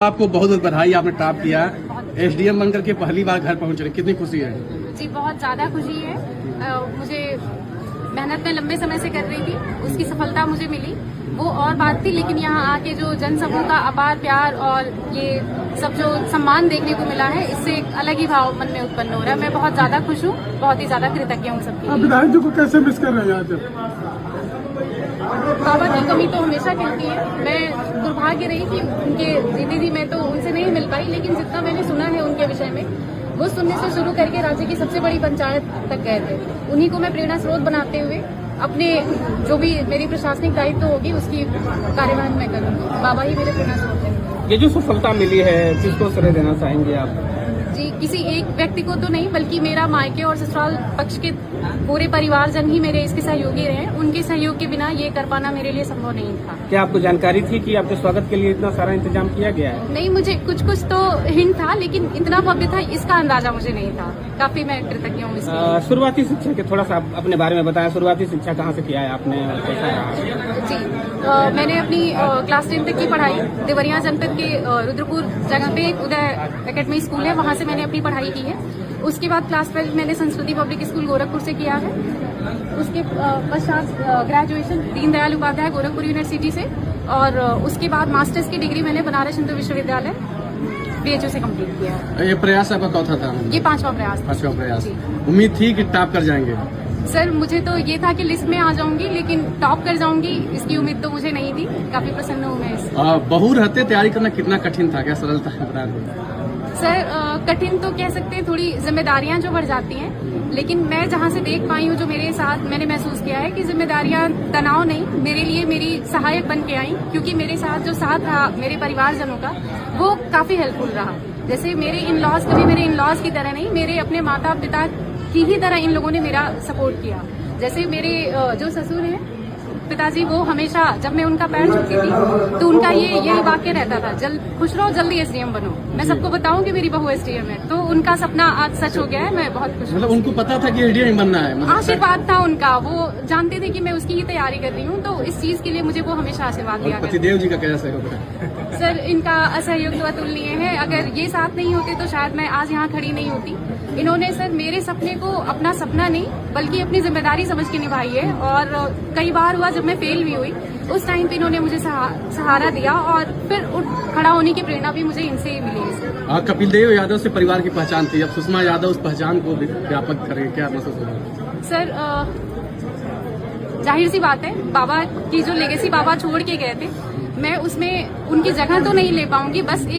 आपको बहुत बहुत बधाई, आपने टॉप किया। एसडीएम बनकर के पहली बार घर पहुंच रहे, कितनी खुशी है? जी बहुत ज़्यादा खुशी है। मुझे मेहनत में लंबे समय से कर रही थी, उसकी सफलता मुझे मिली वो और बात थी, लेकिन यहाँ आके जो जन समूह का अपार प्यार और ये सब जो सम्मान देखने को मिला है, इससे एक अलग ही भाव मन में उत्पन्न हो रहा है। मैं बहुत ज़्यादा खुश हूँ, बहुत ही ज़्यादा कृतज्ञ हूँ सबकी। आप विधायक जी को कैसे मिस कर रहे हैं आज? बाबा की कमी तो हमेशा कहती है। मैं दुर्भाग्य रही कि उनके जीती थी, मैं तो उनसे नहीं मिल पाई, लेकिन जितना मैंने सुना है उनके विषय में, वो सुनने से शुरू करके राज्य की सबसे बड़ी पंचायत तक गए थे। उन्हीं को मैं प्रेरणा स्रोत बनाते हुए अपने जो भी मेरी प्रशासनिक दायित्व होगी उसकी कार्यवाही मैं करूँगी। बाबा ही मेरे प्रेरणा स्रोत हैं। ये जो सफलता मिली है, किसको श्रेय देना चाहेंगे आप? जी किसी एक व्यक्ति को तो नहीं, बल्कि मेरा मायके और ससुराल पक्ष के पूरे परिवारजन ही मेरे इसके सहयोगी रहे। उनके सहयोग के बिना ये कर पाना मेरे लिए संभव नहीं था। क्या आपको जानकारी थी कि आपके स्वागत के लिए इतना सारा इंतजाम किया गया है? नहीं, मुझे कुछ कुछ तो हिंट था, लेकिन इतना भव्य था इसका अंदाजा मुझे नहीं था। काफी मैं कृतज्ञ हूँ इसके। शुरुआती शिक्षा के थोड़ा सा अपने बारे में बताया। शुरुआती शिक्षा कहाँ से किया है आपने और कैसा रहा? जी मैंने अपनी क्लास 10 तक की पढ़ाई देवरिया जनपद के रुद्रपुर जगह पे एक उदय एकेडमी स्कूल है, वहाँ से मैंने अपनी पढ़ाई की है। उसके बाद क्लास 12 मैंने संस्कृति पब्लिक स्कूल गोरखपुर से किया है। उसके पश्चात ग्रेजुएशन दीनदयाल उपाध्याय गोरखपुर यूनिवर्सिटी से, और उसके बाद मास्टर्स की डिग्री मैंने बनारस हिंदू विश्वविद्यालय BHU से कंप्लीट किया है। ये प्रयास आपका चौथा था? ये पांचवा प्रयास था। पांचवा प्रयास। उम्मीद थी कि टॉप कर जाएंगे? सर मुझे तो ये था कि लिस्ट में आ जाऊंगी, लेकिन टॉप कर जाऊंगी इसकी उम्मीद तो मुझे नहीं थी। काफी प्रसन्न हूँ मैं इससे। बहू रहते तैयारी करना कितना कठिन था, क्या सरल था, बता दो? सर कठिन तो कह सकते हैं, थोड़ी जिम्मेदारियां जो बढ़ जाती हैं, लेकिन मैं जहां से देख पाई हूँ, जो मेरे साथ मैंने महसूस किया है कि जिम्मेदारियां तनाव नहीं, मेरे लिए मेरी सहायक बन के आई, क्योंकि मेरे साथ जो साथ रहा मेरे परिवारजनों का, वो काफी हेल्पफुल रहा। जैसे मेरे इन लॉज कभी मेरे इन लॉज की तरह नहीं, मेरे अपने माता पिता की ही तरह इन लोगों ने मेरा सपोर्ट किया। जैसे मेरे जो ससुर हैं पिताजी, वो हमेशा जब मैं उनका पैर छूती थी तो उनका यही वाक्य रहता था, खुश रहो जल्दी SDM बनो। मैं सबको बताऊं कि मेरी बहू SDM है, तो उनका सपना आज सच हो गया है। मैं बहुत खुश हूँ। मतलब उनको पता था कि SDM बनना है? आशीर्वाद था उनका, वो जानते थे कि मैं उसकी ही तैयारी कर रही हूँ, तो इस चीज के लिए मुझे वो हमेशा आशीर्वाद दिया। पतिदेव जी का क्या सहयोग है? सर इनका असहयोग तो अतुलनीय है। अगर ये साथ नहीं होते तो शायद मैं आज यहाँ खड़ी नहीं होती। इन्होंने सर मेरे सपने को अपना सपना नहीं बल्कि अपनी जिम्मेदारी समझ के निभाई है, और कई बार हुआ जब मैं फेल भी हुई, उस टाइम पे इन्होंने मुझे सहारा दिया, और फिर खड़ा होने की प्रेरणा भी मुझे इनसे ही मिली। कपिल देव यादव से परिवार की पहचान थी, अब सुषमा यादव उस पहचान को व्यापक करें, क्या महसूस हो रहा है? सर जाहिर सी बात है, बाबा की जो लेगेसी बाबा छोड़ के गए थे, मैं उसमें उनकी जगह तो नहीं ले पाऊंगी। बस